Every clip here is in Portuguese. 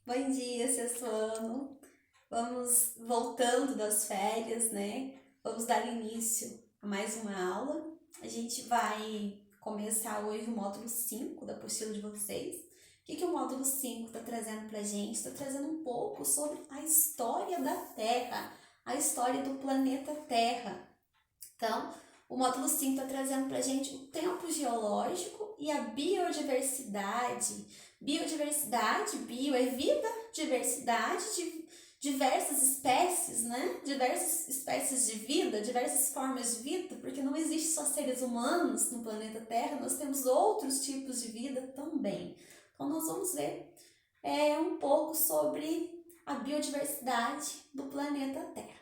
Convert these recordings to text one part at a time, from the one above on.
Bom dia, sexto ano. Vamos voltando das férias, né? Vamos dar início a mais uma aula. A gente vai começar hoje o módulo 5 da apostila de vocês. O que o módulo 5 está trazendo pra gente? Está trazendo um pouco sobre a história da Terra, a história do planeta Terra. Então, o módulo 5 está trazendo para a gente o tempo geológico e a biodiversidade. Biodiversidade, bio é vida, diversidade de diversas espécies, né? Diversas espécies de vida, diversas formas de vida, porque não existe só seres humanos no planeta Terra, nós temos outros tipos de vida também. Então, nós vamos ver um pouco sobre a biodiversidade do planeta Terra.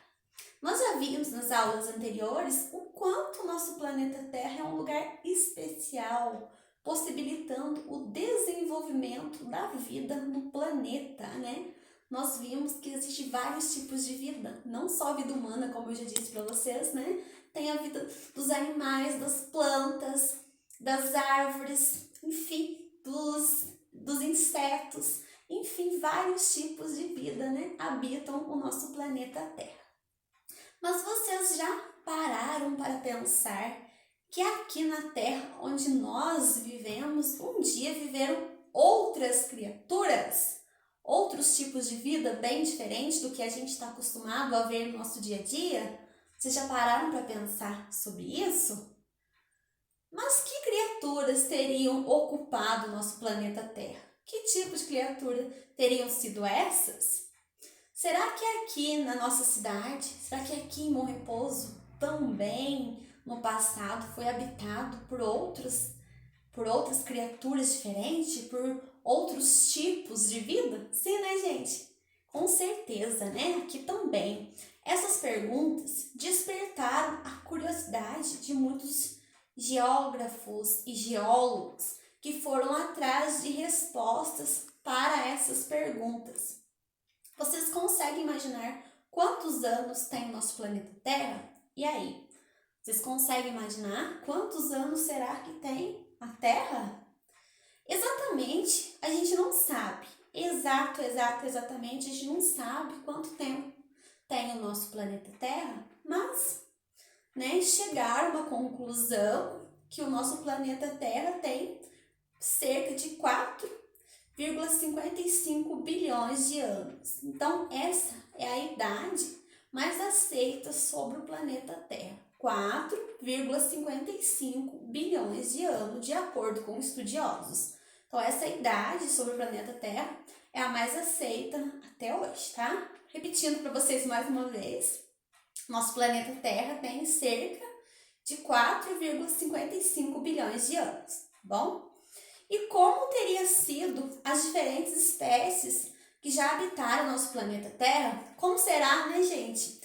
Nós já vimos nas aulas anteriores o quanto o nosso planeta Terra é um lugar especial, possibilitando o desenvolvimento da vida no planeta, né? Nós vimos que existem vários tipos de vida, não só a vida humana, como eu já disse para vocês, né? Tem a vida dos animais, das plantas, das árvores, enfim, dos insetos, enfim, vários tipos de vida, né? Habitam o nosso planeta Terra. Mas vocês já pararam para pensar que aqui na Terra, onde nós vivemos, um dia viveram outras criaturas? Outros tipos de vida bem diferentes do que a gente está acostumado a ver no nosso dia a dia? Vocês já pararam para pensar sobre isso? Mas que criaturas teriam ocupado o nosso planeta Terra? Que tipo de criatura teriam sido essas? Será que aqui na nossa cidade, será que aqui em Bom Repouso também no passado foi habitado por outras criaturas diferentes, por outros tipos de vida? Sim, né, gente? Com certeza, né? Aqui também. Essas perguntas despertaram a curiosidade de muitos geógrafos e geólogos que foram atrás de respostas para essas perguntas. Vocês conseguem imaginar quantos anos tem o nosso planeta Terra? E aí? Vocês conseguem imaginar quantos anos será que tem a Terra? Exatamente, a gente não sabe. Exatamente, a gente não sabe quanto tempo tem o nosso planeta Terra, mas, né, chegaram a uma conclusão que o nosso planeta Terra tem cerca de 4,55 bilhões de anos. Então, essa é a idade mais aceita sobre o planeta Terra. 4,55 bilhões de anos, de acordo com estudiosos. Então, essa idade sobre o planeta Terra é a mais aceita até hoje, tá? Repetindo para vocês mais uma vez, nosso planeta Terra tem cerca de 4,55 bilhões de anos, tá bom? E como teria sido as diferentes espécies que já habitaram nosso planeta Terra? Como será, né, gente?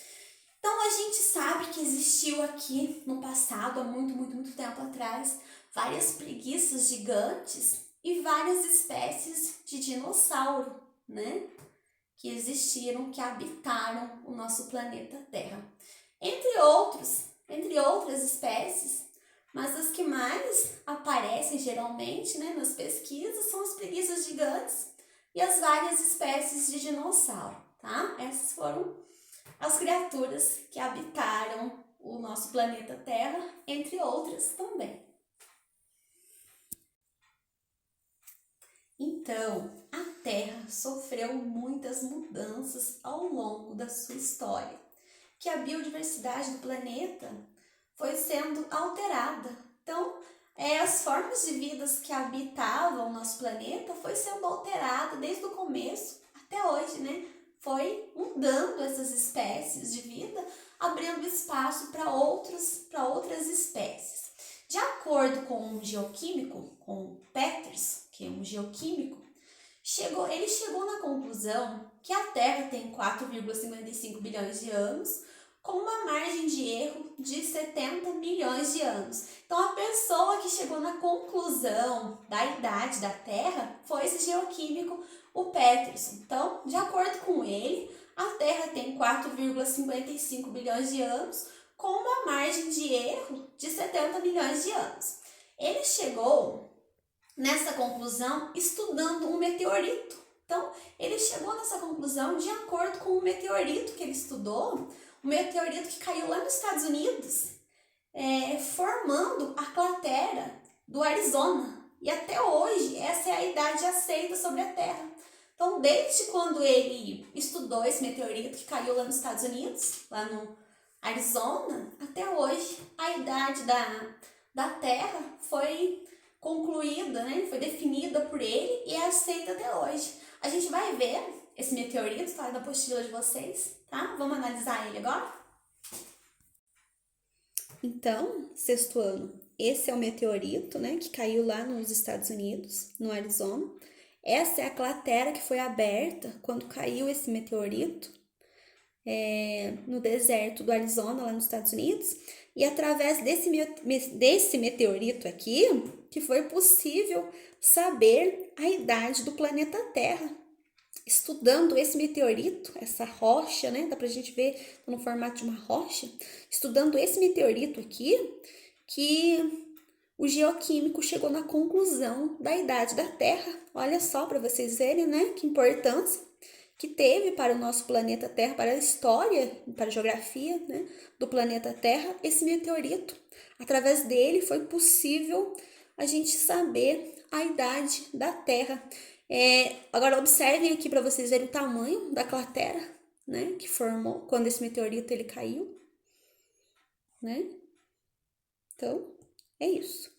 Então, a gente sabe que existiu aqui no passado, há muito tempo atrás, várias preguiças gigantes e várias espécies de dinossauro, né? Que existiram, que habitaram o nosso planeta Terra. Entre outras espécies, mas as que mais aparecem geralmente, né, nas pesquisas são as preguiças gigantes e as várias espécies de dinossauro, tá? Essas foram as criaturas que habitaram o nosso planeta Terra, entre outras também. Então, a Terra sofreu muitas mudanças ao longo da sua história, que a biodiversidade do planeta foi sendo alterada. Então, as formas de vidas que habitavam o nosso planeta foi sendo alterada desde o começo até hoje, né? Foi mudando essas espécies de vida, abrindo espaço para outras espécies. De acordo com um geoquímico, com Peters, que é um geoquímico, ele chegou na conclusão que a Terra tem 4,55 bilhões de anos, com uma margem de erro de 70 milhões de anos. Então, a pessoa que chegou na conclusão da idade da Terra foi esse geoquímico, o Peterson. Então, de acordo com ele, a Terra tem 4,55 bilhões de anos, com uma margem de erro de 70 milhões de anos. Ele chegou nessa conclusão estudando um meteorito. Então, ele chegou nessa conclusão de acordo com o meteorito que ele estudou, o meteorito que caiu lá nos Estados Unidos, formando a cratera do Arizona. E até hoje, essa é a idade aceita sobre a Terra. Então, desde quando ele estudou esse meteorito que caiu lá nos Estados Unidos, lá no Arizona, até hoje, a idade da Terra foi concluída, né? Foi definida por ele e é aceita até hoje. A gente vai ver esse meteorito, tá? Da apostila de vocês, tá? Vamos analisar ele agora? Então, sexto ano, esse é o meteorito, né? Que caiu lá nos Estados Unidos, no Arizona. Essa é a cratera que foi aberta quando caiu esse meteorito no deserto do Arizona, lá nos Estados Unidos. E através desse meteorito aqui, que foi possível saber a idade do planeta Terra. Estudando esse meteorito, essa rocha, né? Dá pra gente ver no formato de uma rocha. Estudando esse meteorito aqui, que o geoquímico chegou na conclusão da idade da Terra. Olha só, para vocês verem, né? Que importância que teve para o nosso planeta Terra, para a história, para a geografia, né, do planeta Terra, esse meteorito. Através dele foi possível a gente saber a idade da Terra. Agora observem aqui para vocês verem o tamanho da cratera, né, que formou quando esse meteorito ele caiu, né? Então, é isso.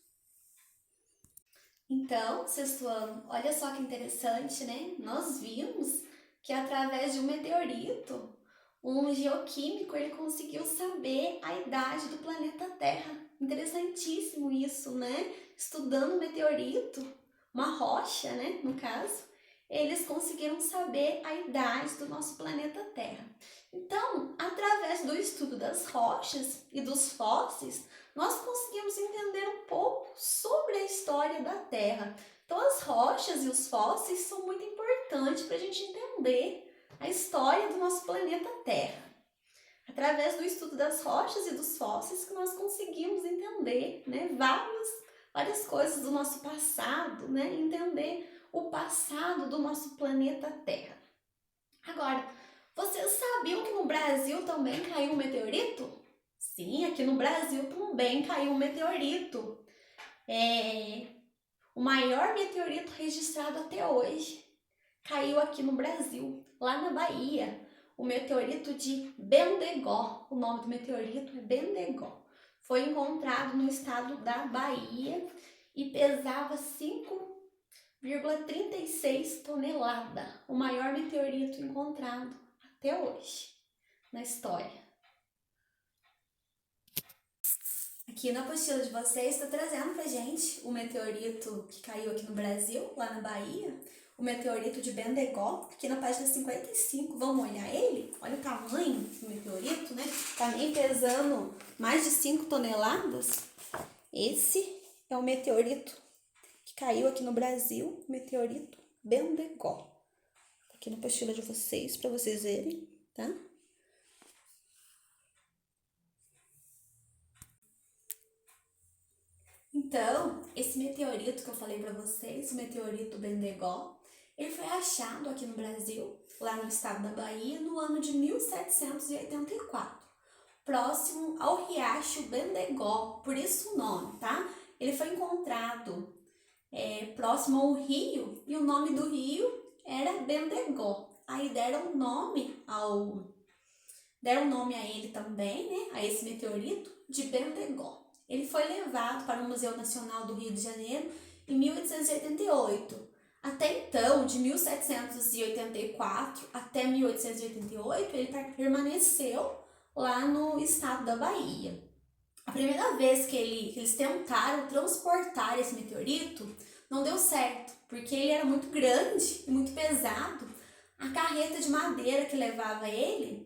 Então, sexto ano, olha só que interessante, né? Nós vimos que através de um meteorito, um geoquímico ele conseguiu saber a idade do planeta Terra. Interessantíssimo isso, né? Estudando um meteorito, uma rocha, né? No caso, eles conseguiram saber a idade do nosso planeta Terra. Então, através do estudo das rochas e dos fósseis, nós conseguimos entender um pouco sobre a história da Terra. Então, as rochas e os fósseis são muito importantes para a gente entender a história do nosso planeta Terra. Através do estudo das rochas e dos fósseis que nós conseguimos entender, né, várias coisas do nosso passado, né, entender o passado do nosso planeta Terra. Agora, vocês sabiam que no Brasil também caiu um meteorito? Sim, aqui no Brasil também caiu um meteorito. O maior meteorito registrado até hoje caiu aqui no Brasil, lá na Bahia. O meteorito de Bendegó. O nome do meteorito é Bendegó. Foi encontrado no estado da Bahia e pesava 5,36 toneladas. O maior meteorito encontrado até hoje na história. Aqui na apostila de vocês, estou trazendo pra gente o meteorito que caiu aqui no Brasil, lá na Bahia, o meteorito de Bendegó, aqui na página 55. Vamos olhar ele? Olha o tamanho do meteorito, né? Também pesando mais de 5 toneladas. Esse é o meteorito que caiu aqui no Brasil, o meteorito Bendegó. Aqui na apostila de vocês, para vocês verem, tá? Então, esse meteorito que eu falei para vocês, o meteorito Bendegó, ele foi achado aqui no Brasil, lá no estado da Bahia, no ano de 1784, próximo ao riacho Bendegó, por isso o nome, tá? Ele foi encontrado próximo ao rio e o nome do rio era Bendegó. Aí deram nome a ele também, né? A esse meteorito de Bendegó. Ele foi levado para o Museu Nacional do Rio de Janeiro em 1888. Até então, de 1784 até 1888, ele permaneceu lá no estado da Bahia. A primeira vez que eles tentaram transportar esse meteorito, não deu certo, porque ele era muito grande e muito pesado. A carreta de madeira que levava ele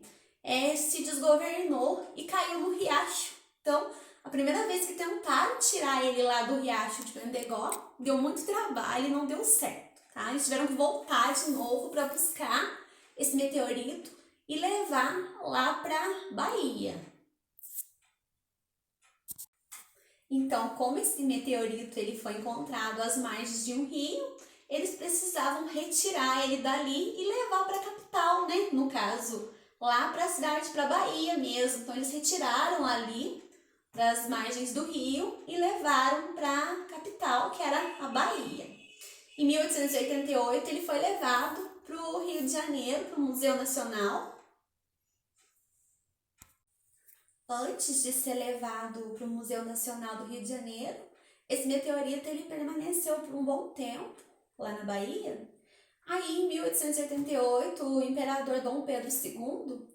se desgovernou e caiu no riacho. Então, a primeira vez que tentaram tirar ele lá do riacho de Bendegó, deu muito trabalho e não deu certo, tá? Eles tiveram que voltar de novo para buscar esse meteorito e levar lá para Bahia. Então, como esse meteorito ele foi encontrado às margens de um rio, eles precisavam retirar ele dali e levar para a capital, né? No caso, lá para a cidade, para a Bahia mesmo. Então eles retiraram ali das margens do rio e levaram para a capital, que era a Bahia. Em 1888 ele foi levado para o Rio de Janeiro, para o Museu Nacional. Antes de ser levado para o Museu Nacional do Rio de Janeiro, esse meteorito ele permaneceu por um bom tempo lá na Bahia. Aí, em 1888, o imperador Dom Pedro II,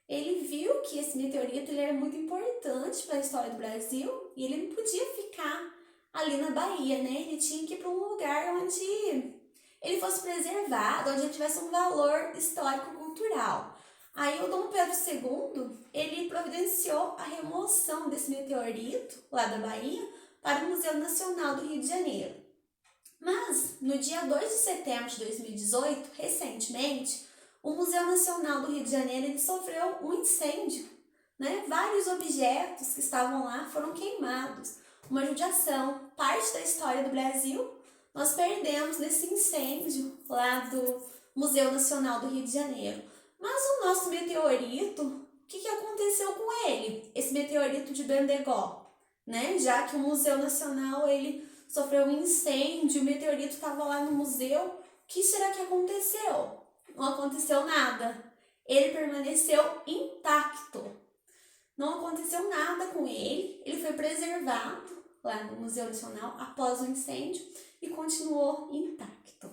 ele viu que esse meteorito ele era muito importante para a história do Brasil e ele não podia ficar ali na Bahia, né? Ele tinha que ir para um lugar onde ele fosse preservado, onde ele tivesse um valor histórico-cultural. Aí o Dom Pedro II, ele providenciou a remoção desse meteorito lá da Bahia para o Museu Nacional do Rio de Janeiro. Mas, no dia 2 de setembro de 2018, recentemente, o Museu Nacional do Rio de Janeiro ele sofreu um incêndio, né? Vários objetos que estavam lá foram queimados. Uma judiação, parte da história do Brasil, nós perdemos nesse incêndio lá do Museu Nacional do Rio de Janeiro. Mas o nosso meteorito, o que aconteceu com ele? Esse meteorito de Bendegó, né? Já que o Museu Nacional ele sofreu um incêndio, o meteorito estava lá no museu, o que será que aconteceu? Não aconteceu nada. Ele permaneceu intacto. Não aconteceu nada com ele, ele foi preservado lá no Museu Nacional após o incêndio e continuou intacto.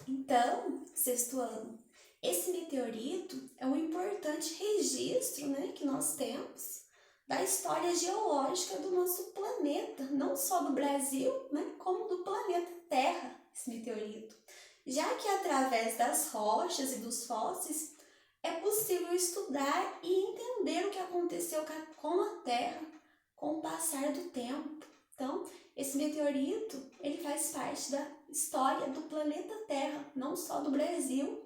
Então, sexto ano, esse meteorito é um importante registro, né, que nós temos da história geológica do nosso planeta, não só do Brasil, né, como do planeta Terra, esse meteorito. Já que através das rochas e dos fósseis é possível estudar e entender o que aconteceu com a Terra com o passar do tempo. Então, esse meteorito, ele faz parte da história do planeta Terra, não só do Brasil,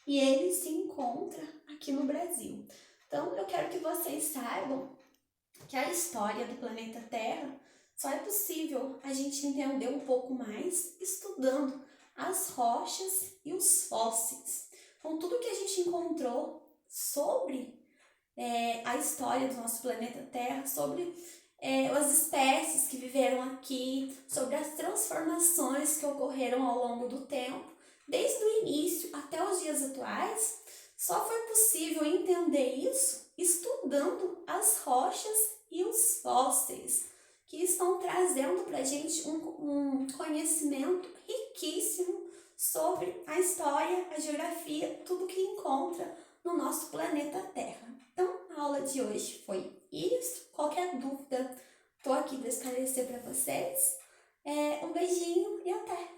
e ele se encontra aqui no Brasil. Então, eu quero que vocês saibam que a história do planeta Terra só é possível a gente entender um pouco mais estudando as rochas e os fósseis. Então, tudo que a gente encontrou sobre a história do nosso planeta Terra, sobre as espécies que viveram aqui, sobre as transformações que ocorreram ao longo do tempo, desde o início até os dias atuais, só foi possível entender isso estudando as rochas e os fósseis, que estão trazendo para a gente um conhecimento riquíssimo sobre a história, a geografia, tudo que encontra no nosso planeta Terra. Então, a aula de hoje foi isso. Qualquer dúvida, estou aqui para esclarecer para vocês. Um beijinho e até!